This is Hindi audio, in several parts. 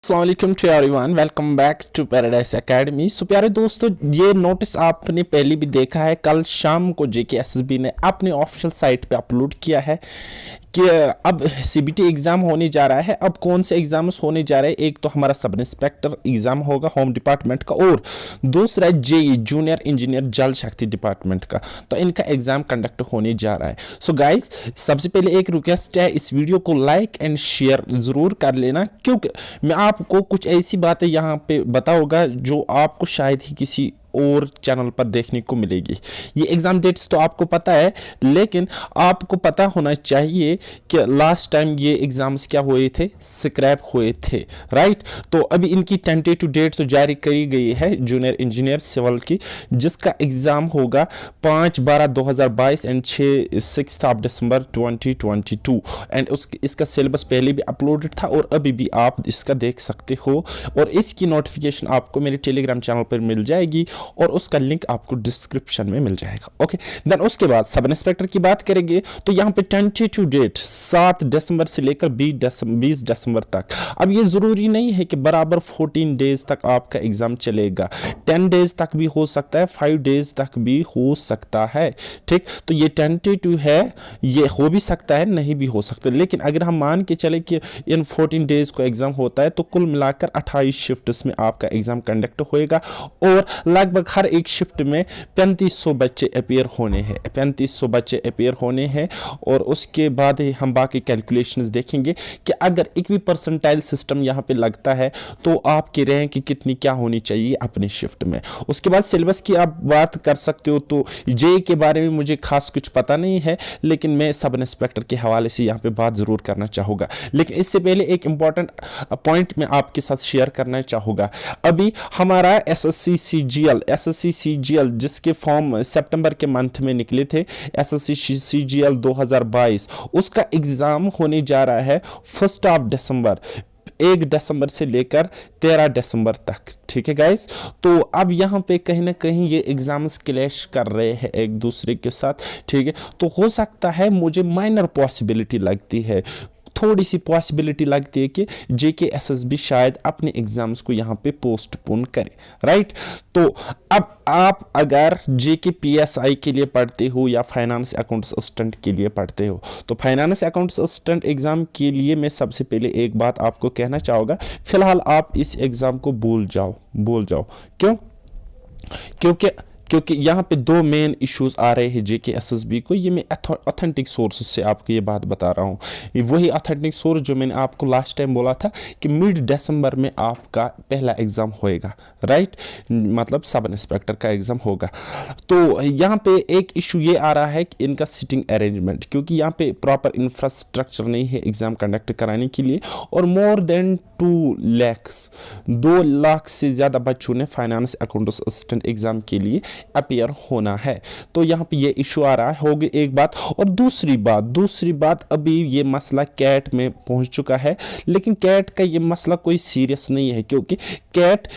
अस्सलामुअलैकुम to everyone, welcome back to Paradise Academy. So प्यारे दोस्तों, ये नोटिस आपने पहले भी देखा है। कल शाम को जेकेएसएसबी ने अपने ऑफिशियल साइट पे अपलोड किया है कि अब सीबीटी एग्ज़ाम होने जा रहा है। अब कौन से एग्ज़ाम्स होने जा रहे हैं? एक तो हमारा सब इंस्पेक्टर एग्ज़ाम होगा होम डिपार्टमेंट का, और दूसरा जेई जूनियर इंजीनियर जल शक्ति डिपार्टमेंट का। तो इनका एग्ज़ाम कंडक्ट होने जा रहा है। सो गाइस, सबसे पहले एक रिक्वेस्ट है, इस वीडियो को लाइक एंड शेयर ज़रूर कर लेना, क्योंकि मैं आपको कुछ ऐसी बातें यहाँ पे बताऊंगा जो आपको शायद ही किसी और चैनल पर देखने को मिलेगी। ये एग्ज़ाम डेट्स तो आपको पता है, लेकिन आपको पता होना चाहिए कि लास्ट टाइम ये एग्ज़ाम्स क्या हुए थे, स्क्रैप हुए थे, राइट। तो अभी इनकी टेंटेटिव डेट तो जारी करी गई है जूनियर इंजीनियर सिविल की, जिसका एग्ज़ाम होगा 5/12/2022 एंड 6 दिसंबर 2022। एंड इसका सिलेबस पहले भी अपलोडेड था और अभी भी आप इसका देख सकते हो, और इसकी नोटिफिकेशन आपको मेरे टेलीग्राम चैनल पर मिल जाएगी और उसका लिंक आपको डिस्क्रिप्शन में मिल जाएगा। ओके, देन उसके बाद सब इंस्पेक्टर की बात करेंगे तो यहाँ पे टेंटेटिव डेट 7 दिसंबर से लेकर 20 दिसंबर तक। अब ये ज़रूरी नहीं है कि बराबर 14 डेज तक आपका एग्ज़ाम चलेगा, 10 डेज तक भी हो सकता है, 5 डेज तक भी हो सकता है, ठीक। तो ये टेंटेटिव है, ये हो भी सकता है, नहीं भी हो सकता। लेकिन अगर हम मान के चले कि इन 14 डेज को एग्ज़ाम होता है, तो कुल मिलाकर 28 शिफ्ट्स में आपका एग्ज़ाम कंडक्ट होएगा, और लगभग हर एक शिफ्ट में 3500 बच्चे अपेयर होने हैं, 3500 बच्चे अपेयर होने हैं। और उसके बाद ही हम बाकी कैलकुलेशंस देखेंगे कि अगर इक्वी परसेंटाइल सिस्टम यहाँ पे लगता है तो आपकी रैंक कितनी क्या होनी चाहिए अपनी शिफ्ट में। उसके बाद सिलेबस की आप बात कर सकते हो। तो जे के बारे में मुझे खास कुछ पता नहीं है, लेकिन मैं सब इंस्पेक्टर के हवाले से यहाँ पे बात ज़रूर करना चाहूँगा। लेकिन इससे पहले एक इम्पॉर्टेंट पॉइंट मैं आपके साथ शेयर करना चाहूँगा। अभी हमारा एसएससी सीजीएल जिसके फॉर्म सितंबर के मंथ में निकले थे, एसएससी सीजीएल 2022, उसका एग्ज़ाम होने जा रहा है 1 दिसंबर, 1 दिसंबर से लेकर 13 दिसंबर तक, ठीक है गाइस। तो अब यहाँ पे कहीं ना कहीं ये एग्जाम्स क्लैश कर रहे हैं एक दूसरे के साथ, ठीक है। तो हो सकता है, मुझे माइनर पॉसिबिलिटी लगती है, थोड़ी सी पॉसिबिलिटी लगती है कि जेकेएसएसबी शायद अपने एग्जाम्स को यहाँ पे पोस्टपोन करे, राइट। तो अब आप अगर जेके पीएसआई के लिए पढ़ते हो या फाइनेंस अकाउंट्स असिस्टेंट के लिए पढ़ते हो, तो फाइनेंस अकाउंट्स असिस्टेंट एग्जाम के लिए मैं सबसे पहले एक बात आपको कहना चाहूँगा, फिलहाल आप इस एग्ज़ाम को भूल जाओ। क्यों? क्योंकि यहाँ पे दो मेन इश्यूज आ रहे हैं जेकेएसएसबी को। ये मैं ऑथेंटिक सोर्स से आपको ये बात बता रहा हूँ, ये वही ऑथेंटिक सोर्स जो मैंने आपको लास्ट टाइम बोला था कि मिड दिसंबर में आपका पहला एग्ज़ाम होएगा, राइट, मतलब सब इंस्पेक्टर का एग्ज़ाम होगा। तो यहाँ पे एक इशू ये आ रहा है कि इनका सिटिंग अरेंजमेंट, क्योंकि यहाँ पे प्रॉपर इंफ्रास्ट्रक्चर नहीं है एग्ज़ाम कंडक्ट कराने के लिए, और मोर देन 2 लाख से ज़्यादा बच्चों ने फाइनेंस अकाउंट्स असिस्टेंट एग्ज़ाम के लिए अपेयर होना है। तो यहाँ पे ये इशू आ रहा है, होगी एक बात। और दूसरी बात, अभी ये मसला कैट में पहुँच चुका है, लेकिन कैट का ये मसला कोई सीरियस नहीं है, क्योंकि कैट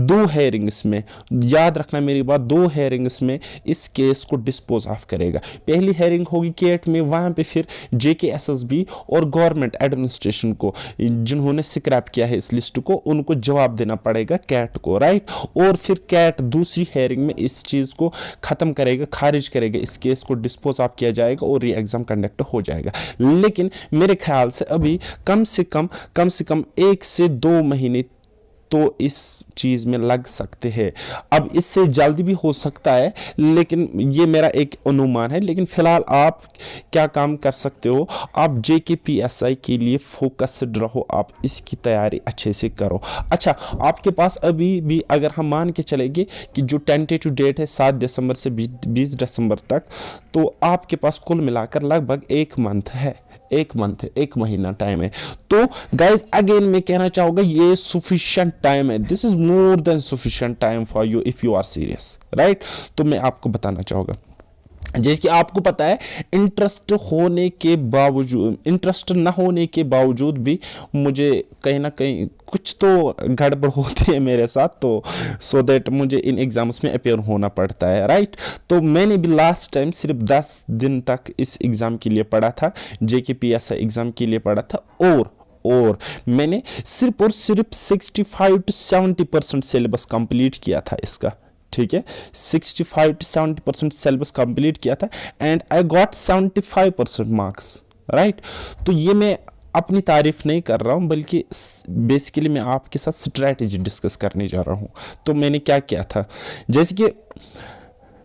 2 हेयरिंग्स में, याद रखना मेरी बात, 2 हेयरिंग्स में इस केस को डिस्पोज ऑफ करेगा। पहली हेयरिंग होगी कैट में, वहाँ पे फिर जेकेएसएसबी और गवर्नमेंट एडमिनिस्ट्रेशन को, जिन्होंने स्क्रैप किया है इस लिस्ट को, उनको जवाब देना पड़ेगा कैट को, राइट। और फिर कैट दूसरी हेयरिंग में इस चीज़ को ख़त्म करेगा, खारिज करेगा, इस केस को डिस्पोज ऑफ किया जाएगा और ये एग्ज़ाम कंडक्ट हो जाएगा। लेकिन मेरे ख्याल से अभी कम से कम 1 से 2 महीने तो इस चीज़ में लग सकते हैं। अब इससे जल्दी भी हो सकता है, लेकिन ये मेरा एक अनुमान है। लेकिन फिलहाल आप क्या काम कर सकते हो, आप जेकेपीएसआई के लिए फोकस्ड रहो, आप इसकी तैयारी अच्छे से करो। अच्छा, आपके पास अभी भी अगर हम मान के चलेंगे कि जो टेंटेटिव डेट है 7 दिसंबर से 20 दिसंबर तक, तो आपके पास कुल मिलाकर लगभग 1 महीना टाइम है। तो गाइज अगेन मैं कहना चाहूँगा, ये सफिशिएंट टाइम है, this is more than sufficient time for you if you are serious, right. तो मैं आपको बताना चाहूँगा, जैसे कि आपको पता है, इंटरेस्ट न होने के बावजूद भी मुझे कहीं ना कहीं कुछ तो गड़बड़ होती है मेरे साथ, तो सो दैट मुझे इन एग्ज़ाम्स में अपेयर होना पड़ता है, राइट। तो मैंने भी लास्ट टाइम सिर्फ 10 दिन तक इस एग्ज़ाम के लिए पढ़ा था, जेकेपीएसआई एग्ज़ाम के लिए पढ़ा था, और मैंने सिर्फ और सिर्फ 65 to 70% सिलेबस कंप्लीट किया था इसका, ठीक है, 65 to 70% सिलेबस कंप्लीट किया था and I got 75% marks, right. तो ये मैं अपनी तारीफ नहीं कर रहा हूँ, बल्कि बेसिकली मैं आपके साथ स्ट्रैटेजी डिस्कस करने जा रहा हूँ। तो मैंने क्या किया था, जैसे कि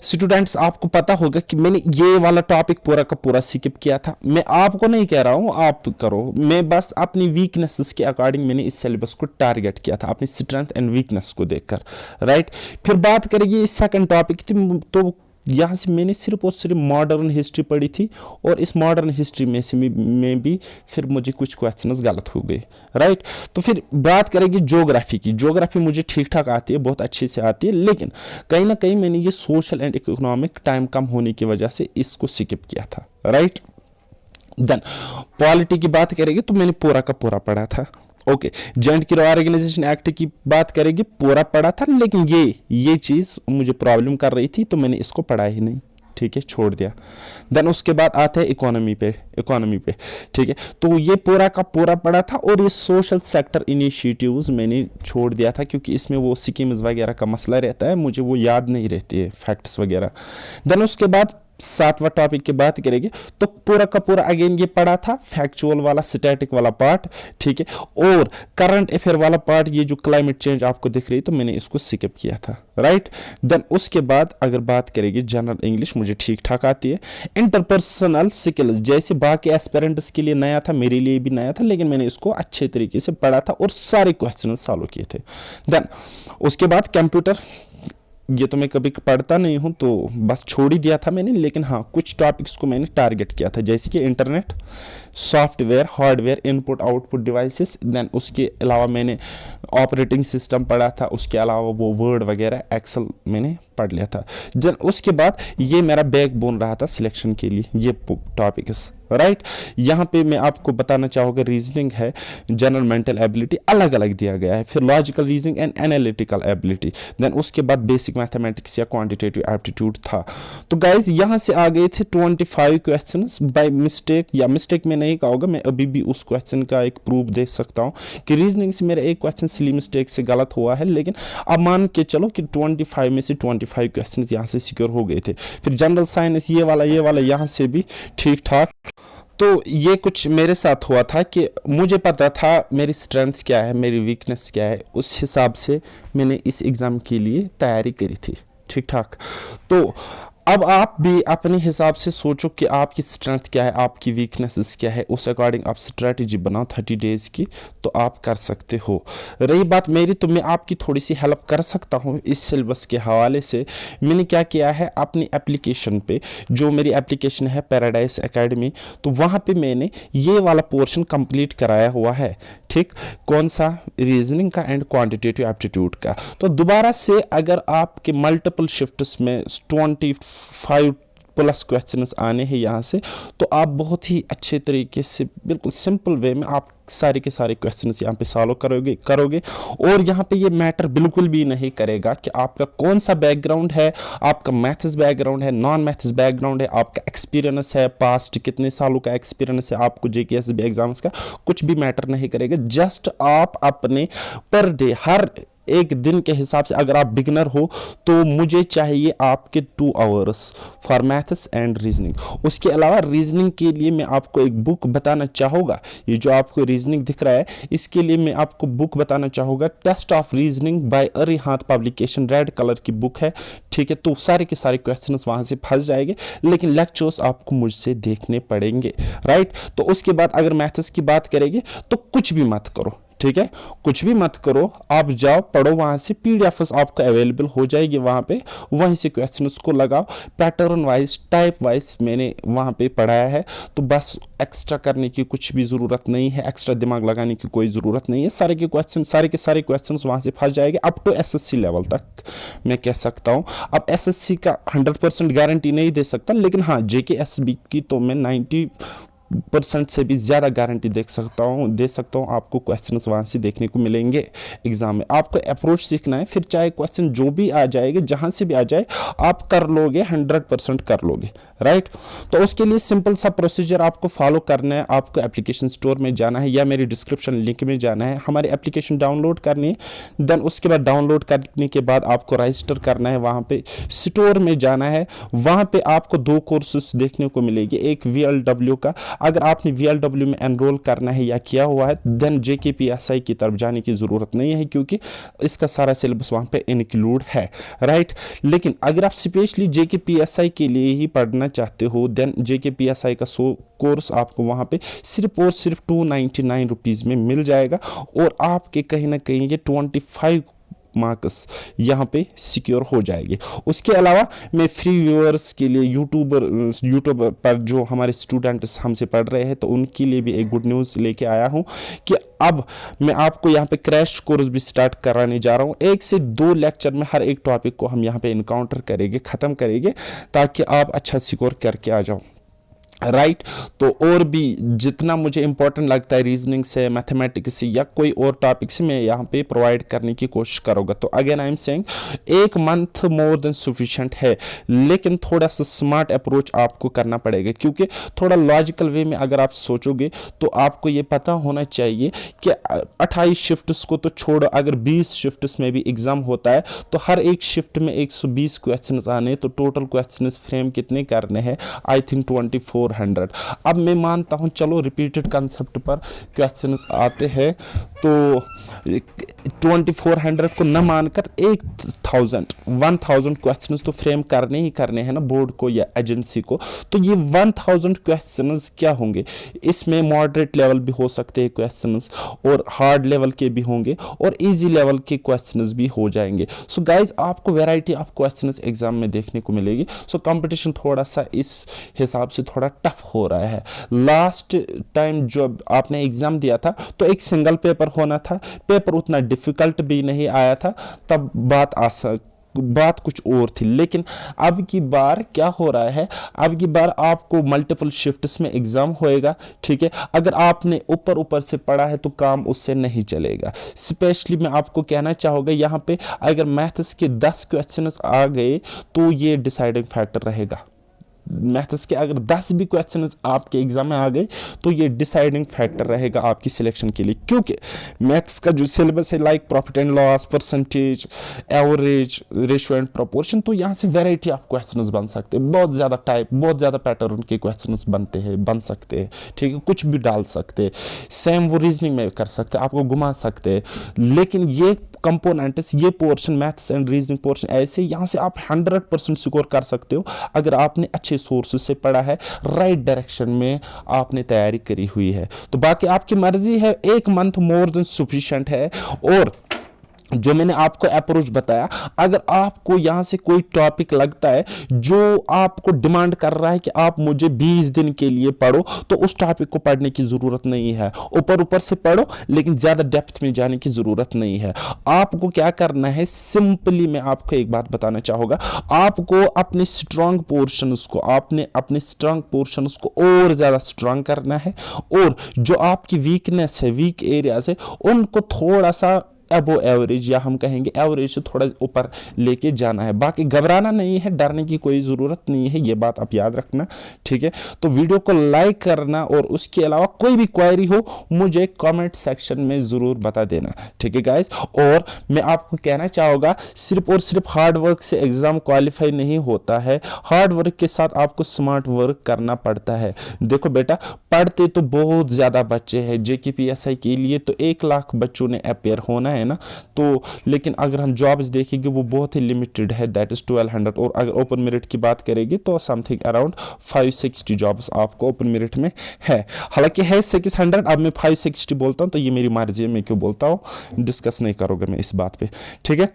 स्टूडेंट्स आपको पता होगा कि मैंने ये वाला टॉपिक पूरा का पूरा स्किप किया था। मैं आपको नहीं कह रहा हूँ आप करो, मैं बस अपनी वीकनेसेस के अकॉर्डिंग मैंने इस सिलेबस को टारगेट किया था, अपनी स्ट्रेंथ एंड वीकनेस को देखकर, राइट। फिर बात करेंगे इस सेकंड टॉपिक थी, तो यहाँ से मैंने सिर्फ और सिर्फ मॉडर्न हिस्ट्री पढ़ी थी और इस मॉडर्न हिस्ट्री में भी फिर मुझे कुछ क्वेश्चंस गलत हो गए, राइट। तो फिर बात करेंगे ज्योग्राफी की। ज्योग्राफी मुझे ठीक ठाक आती है, बहुत अच्छे से आती है, लेकिन कहीं ना कहीं मैंने ये सोशल एंड इकोनॉमिक टाइम कम होने की वजह से इसको स्किप किया था, राइट। देन पॉलिटी की बात करेंगे तो मैंने पूरा का पूरा पढ़ा था, ओके। जॉइंट की ऑर्गेनाइजेशन एक्ट की बात करेंगे, पूरा पढ़ा था, लेकिन ये चीज़ मुझे प्रॉब्लम कर रही थी तो मैंने इसको पढ़ा ही नहीं, ठीक है, छोड़ दिया। देन उसके बाद आता है इकोनॉमी पे, ठीक है। तो ये पूरा का पूरा पढ़ा था और ये सोशल सेक्टर इनिशिएटिव्स मैंने छोड़ दिया था, क्योंकि इसमें वो स्कीम्स वगैरह का मसला रहता है, मुझे वो याद नहीं रहती है फैक्ट्स वगैरह। देन उसके बाद 7वां टॉपिक की बात करेंगे तो पूरा का पूरा अगेन ये पढ़ा था, फैक्चुअल वाला स्टैटिक वाला पार्ट, ठीक है, और करंट अफेयर वाला पार्ट, ये जो क्लाइमेट चेंज आपको दिख रही है, तो मैंने इसको स्किप किया था, राइट। देन उसके बाद अगर बात करेंगे जनरल इंग्लिश मुझे ठीक ठाक आती है। इंटरपर्सनल स्किल्स जैसे बाकी एस्पिरेंट्स के लिए नया था, मेरे लिए भी नया था, लेकिन मैंने इसको अच्छे तरीके से पढ़ा था और सारे क्वेश्चन सॉल्व किए थे। देन उसके बाद कंप्यूटर, ये तो मैं कभी पढ़ता नहीं हूँ तो बस छोड़ ही दिया था मैंने, लेकिन हाँ कुछ टॉपिक्स को मैंने टारगेट किया था, जैसे कि internet, software, hardware, input output devices. Then उसके अलावा मैंने ऑपरेटिंग सिस्टम पढ़ा था, उसके अलावा वो वर्ड वगैरह, एक्सेल मैंने पढ़ लिया था। जन उसके बाद ये मेरा बैकबोन रहा था सिलेक्शन के लिए, ये टॉपिक्स, राइट। यहाँ पे मैं आपको बताना चाहूँगा रीजनिंग है, जनरल मेंटल एबिलिटी अलग अलग दिया गया है, फिर logical reasoning and analytical ability. Then उसके बाद बेसिक मैथमेटिक्स या क्वांटिटेटिव एप्टीट्यूड था। तो गाइज यहाँ से आ गए थे 25 क्वेश्चंस बाय मिस्टेक, या मिस्टेक में नहीं कहूँगा, मैं अभी भी उस क्वेश्चन का एक प्रूफ दे सकता हूँ कि रीजनिंग से मेरा एक क्वेश्चन सिली मिस्टेक से गलत हुआ है, लेकिन अब मान के चलो कि 25 में से 25 क्वेश्चन यहाँ से सिक्योर हो गए थे। फिर जनरल साइंस ये वाला यहाँ से भी ठीक ठाक। तो ये कुछ मेरे साथ हुआ था कि मुझे पता था मेरी स्ट्रेंथ क्या है, मेरी वीकनेस क्या है, उस हिसाब से मैंने इस एग्ज़ाम के लिए तैयारी करी थी, ठीक ठाक। तो अब आप भी अपने हिसाब से सोचो कि आपकी स्ट्रेंथ क्या है, आपकी वीकनेसेस क्या है, उस अकॉर्डिंग आप स्ट्रेटजी बनाओ 30 डेज़ की, तो आप कर सकते हो। रही बात मेरी, तो मैं आपकी थोड़ी सी हेल्प कर सकता हूँ इस सिलेबस के हवाले से। मैंने क्या किया है, अपनी एप्लीकेशन पे, जो मेरी एप्लीकेशन है पैराडाइज एकेडमी, तो वहाँ पे मैंने ये वाला पोर्शन कंप्लीट कराया हुआ है, ठीक। कौन सा, रीजनिंग का एंड क्वांटिटेटिव एप्टीट्यूड का। तो दोबारा से अगर आपके मल्टीपल शिफ्ट्स में 25 प्लस क्वेश्चंस आने हैं यहाँ से, तो आप बहुत ही अच्छे तरीके से बिल्कुल सिंपल वे में आप सारे के सारे क्वेश्चंस यहाँ पे सॉल्व करोगे। और यहाँ पे ये मैटर बिल्कुल भी नहीं करेगा कि आपका कौन सा बैकग्राउंड है, आपका मैथ्स बैकग्राउंड है, नॉन मैथ्स बैकग्राउंड है, आपका एक्सपीरियंस है, पास्ट कितने सालों का एक्सपीरियंस है आपको JKSB एग्जाम्स का, कुछ भी मैटर नहीं करेगा। जस्ट आप अपने पर डे, हर एक दिन के हिसाब से, अगर आप बिगिनर हो तो मुझे चाहिए आपके 2 hours for maths and reasoning. उसके अलावा रीजनिंग के लिए मैं आपको एक बुक बताना चाहूँगा, ये जो आपको रीजनिंग दिख रहा है, इसके लिए मैं आपको बुक बताना चाहूँगा, test of reasoning by Arihant publication, red colour की बुक है, ठीक है। तो सारे के सारे क्वेश्चंस वहाँ से फंस जाएंगे, लेकिन लेक्चर्स आपको मुझसे देखने पड़ेंगे, राइट। तो उसके बाद अगर मैथ्स की बात करेंगे तो कुछ भी मत करो, ठीक है, कुछ भी मत करो, आप जाओ पढ़ो, वहाँ से PDFs आपको अवेलेबल हो जाएगी वहाँ पे, वहीं से क्वेश्चंस को लगाओ, पैटर्न वाइज, टाइप वाइज मैंने वहाँ पे पढ़ाया है। तो बस एक्स्ट्रा करने की कुछ भी ज़रूरत नहीं है, एक्स्ट्रा दिमाग लगाने की कोई ज़रूरत नहीं है, सारे के सारे क्वेश्चंस वहाँ से फंस जाएंगे अप टू SSC लेवल तक मैं कह सकता हूँ। अब SSC का 100% गारंटी नहीं दे सकता, लेकिन हाँ JKSB की तो मैं 90% से भी ज़्यादा गारंटी दे सकता हूँ आपको क्वेश्चंस वहाँ से देखने को मिलेंगे एग्जाम में। आपको अप्रोच सीखना है, फिर चाहे क्वेश्चन जो भी आ जाएगा, जहाँ से भी आ जाए आप कर लोगे, 100% कर लोगे, राइट। तो उसके लिए सिंपल सा प्रोसीजर आपको फॉलो करना है। आपको एप्लीकेशन स्टोर में जाना है या मेरी डिस्क्रिप्शन लिंक में जाना है, हमारी एप्लीकेशन डाउनलोड करनी है। देन उसके बाद डाउनलोड करने के बाद आपको रजिस्टर करना है, वहाँ पे स्टोर में जाना है। वहाँ पे आपको 2 कोर्सेस देखने को मिलेगी, एक VLW का, अगर आपने VLW में एनरोल करना है या किया हुआ है देन JKPSI की तरफ जाने की ज़रूरत नहीं है, क्योंकि इसका सारा सिलेबस वहाँ पे इंक्लूड है, राइट। लेकिन अगर आप स्पेशली JKPSI के लिए ही पढ़ना चाहते हो देन JKPSI का कोर्स आपको वहाँ पे सिर्फ और सिर्फ 299 रुपीज़ में मिल जाएगा, और आपके कहीं ना कहीं ये 25 मार्क्स यहाँ पे सिक्योर हो जाएंगे। उसके अलावा मैं फ्री व्यूअर्स के लिए यूट्यूब पर जो हमारे स्टूडेंट्स हमसे पढ़ रहे हैं तो उनके लिए भी एक गुड न्यूज़ लेके आया हूँ कि अब मैं आपको यहाँ पे क्रैश कोर्स भी स्टार्ट कराने जा रहा हूँ। 1 से 2 लेक्चर में हर एक टॉपिक को हम यहाँ पे इनकाउंटर करेंगे, ख़त्म करेंगे, ताकि आप अच्छा सिक्योर करके आ जाओ, राइट। तो और भी जितना मुझे इंपॉर्टेंट लगता है रीजनिंग से, मैथमेटिक्स से या कोई और टॉपिक से, मैं यहाँ पे प्रोवाइड करने की कोशिश करूँगा। तो again I am saying 1 month more than sufficient है, लेकिन थोड़ा सा स्मार्ट अप्रोच आपको करना पड़ेगा, क्योंकि थोड़ा लॉजिकल वे में अगर आप सोचोगे तो आपको ये पता होना चाहिए कि 28 शिफ्ट्स को तो छोड़ो, अगर 20 शिफ्ट्स में भी एग्जाम होता है तो हर एक शिफ्ट में 120 क्वेश्चन आने, तो टोटल क्वेश्चन फ्रेम कितने करने हैं, आई थिंक 2400। अब मैं मानता हूं चलो रिपीटेड कंसेप्ट पर क्वेश्चंस आते हैं, तो 2400 को न मानकर 1000 क्वेश्चंस तो फ्रेम करने ही करने हैं ना बोर्ड को या एजेंसी को। तो ये 1000 क्वेश्चंस क्या होंगे, इसमें मॉडरेट लेवल भी हो सकते हैं क्वेश्चंस, और हार्ड लेवल के भी होंगे, और इजी लेवल के क्वेश्चंस भी हो जाएंगे। सो गाइज आपको वैरायटी ऑफ क्वेश्चंस एग्जाम में देखने को मिलेगी। सो कंपटीशन थोड़ा सा इस हिसाब से थोड़ा टफ हो रहा है। लास्ट टाइम जब आपने एग्जाम दिया था तो एक सिंगल पेपर होना था, पेपर उतना डिफिकल्ट भी नहीं आया था, तब बात कुछ और थी। लेकिन अब की बार क्या हो रहा है, अब की बार आपको मल्टीपल शिफ्ट्स में एग्जाम होएगा, ठीक है। अगर आपने ऊपर से पढ़ा है तो काम उससे नहीं चलेगा। स्पेशली मैं आपको कहना चाहूँगा यहाँ पे अगर मैथ्स के 10 क्वेश्चंस आ गए तो ये डिसाइडिंग फैक्टर रहेगा। मैथ्स के अगर 10 भी क्वेश्चंस आपके एग्जाम में आ गए तो ये डिसाइडिंग फैक्टर रहेगा आपकी सिलेक्शन के लिए, क्योंकि मैथ्स का जो सिलेबस है like profit and loss, percentage, average, ratio and proportion, तो यहाँ से वैरायटी ऑफ क्वेश्चंस बन सकते हैं, बहुत ज़्यादा टाइप, बहुत ज़्यादा पैटर्न के क्वेश्चंस बन सकते हैं, ठीक है। कुछ भी डाल सकते हैं, सेम वो रीजनिंग में कर सकते हैं, आपको घुमा सकते हैं। लेकिन ये कंपोनेंट्स, ये portion maths and reasoning portion ऐसे यहाँ से आप 100% स्कोर कर सकते हो अगर आपने अच्छे सोर्सेज से पढ़ा है, राइट डायरेक्शन में आपने तैयारी करी हुई है। तो बाकी आपकी मर्जी है, 1 मंथ मोर देन सफिशिएंट है। और जो मैंने आपको अप्रोच बताया, अगर आपको यहां से कोई टॉपिक लगता है जो आपको डिमांड कर रहा है कि आप मुझे 20 दिन के लिए पढ़ो, तो उस टॉपिक को पढ़ने की जरूरत नहीं है। ऊपर से पढ़ो, लेकिन ज्यादा डेप्थ में जाने की जरूरत नहीं है। आपको क्या करना है, सिंपली मैं आपको एक बात बताना चाहूंगा, आपको अपने स्ट्रांग पोर्शंस को और ज्यादा स्ट्रांग करना है, और जो आपकी वीकनेस है, वीक एरियाज है, उनको थोड़ा सा अबो एवरेज, या हम कहेंगे एवरेज से थोड़ा ऊपर लेके जाना है। बाकी घबराना नहीं है, डरने की कोई ज़रूरत नहीं है, ये बात आप याद रखना, ठीक है। तो वीडियो को लाइक करना, और उसके अलावा कोई भी क्वेरी हो मुझे कमेंट सेक्शन में ज़रूर बता देना, ठीक है गाइस। और मैं आपको कहना चाहूँगा, सिर्फ और सिर्फ हार्ड वर्क से एग्ज़ाम क्वालिफाई नहीं होता है, हार्ड वर्क के साथ आपको स्मार्ट वर्क करना पड़ता है। देखो बेटा, पढ़ते तो बहुत ज़्यादा बच्चे हैं, JKPSI के लिए तो 1 लाख बच्चों ने अपेयर होना है ना, तो लेकिन अगर हम जॉब्स देखेंगे वो बहुत ही लिमिटेड है, दैट इज 1200। और अगर ओपन मेरिट की बात करेंगे तो समथिंग अराउंड 560 जॉब्स आपको ओपन मेरिट में है। हालांकि है 600, अब मैं 560 बोलता हूं तो ये मेरी मर्जी है, मैं क्यों बोलता हूं, डिस्कस नहीं करोगे मैं इस बात पे, ठीक है।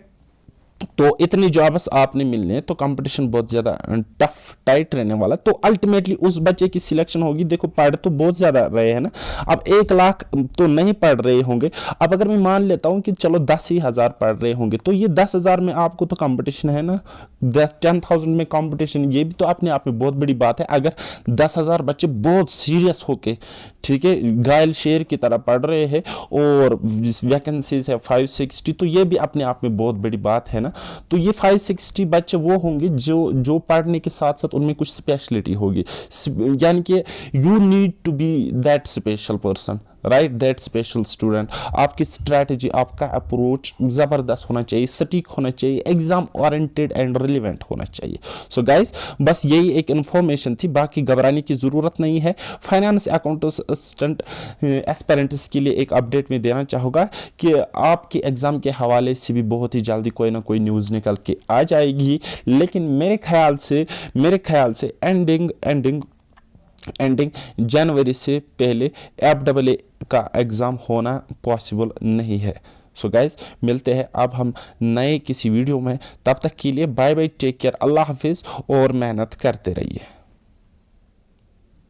तो इतनी जॉब्स आपने मिलने हैं, तो कंपटीशन बहुत ज़्यादा टफ टाइट रहने वाला। तो अल्टीमेटली उस बच्चे की सिलेक्शन होगी। देखो पढ़ तो बहुत ज़्यादा रहे हैं ना, अब 1 लाख तो नहीं पढ़ रहे होंगे। अब अगर मैं मान लेता हूँ कि चलो 10,000 पढ़ रहे होंगे, तो ये 10,000 में आपको तो कंपटीशन है ना, 10,000 में कंपटीशन, ये भी तो अपने आप में बहुत बड़ी बात है। अगर 10,000 बच्चे बहुत सीरियस होके, ठीक है, घायल शेर की तरह पढ़ रहे हैं और वैकेंसीज है 560, तो ये भी अपने आप में बहुत बड़ी बात है ना। तो ये 560 बच्चे वो होंगे जो पढ़ने के साथ साथ उनमें कुछ स्पेशलिटी होगी, यानी कि you need to be that special person, right, that special student. आपकी स्ट्रैटेजी, आपका अप्रोच ज़बरदस्त होना चाहिए, सटीक होना चाहिए, एग्जाम ओरिएंटेड एंड रिलेवेंट होना चाहिए। सो गाइस, बस यही एक इन्फॉर्मेशन थी, बाकी घबराने की ज़रूरत नहीं है। फाइनेंस अकाउंटेंट एस्पिरेंट्स के लिए एक अपडेट में देना चाहूँगा कि आपके एग्ज़ाम के हवाले से भी बहुत ही जल्दी कोई ना कोई न्यूज़ निकल के आ जाएगी। लेकिन मेरे ख्याल से एंडिंग जनवरी से पहले FAA का एग्ज़ाम होना पॉसिबल नहीं है। सो गाइज, मिलते हैं अब हम नए किसी वीडियो में। तब तक के लिए बाय बाय, टेक केयर, अल्लाह हाफिज़ और मेहनत करते रहिए।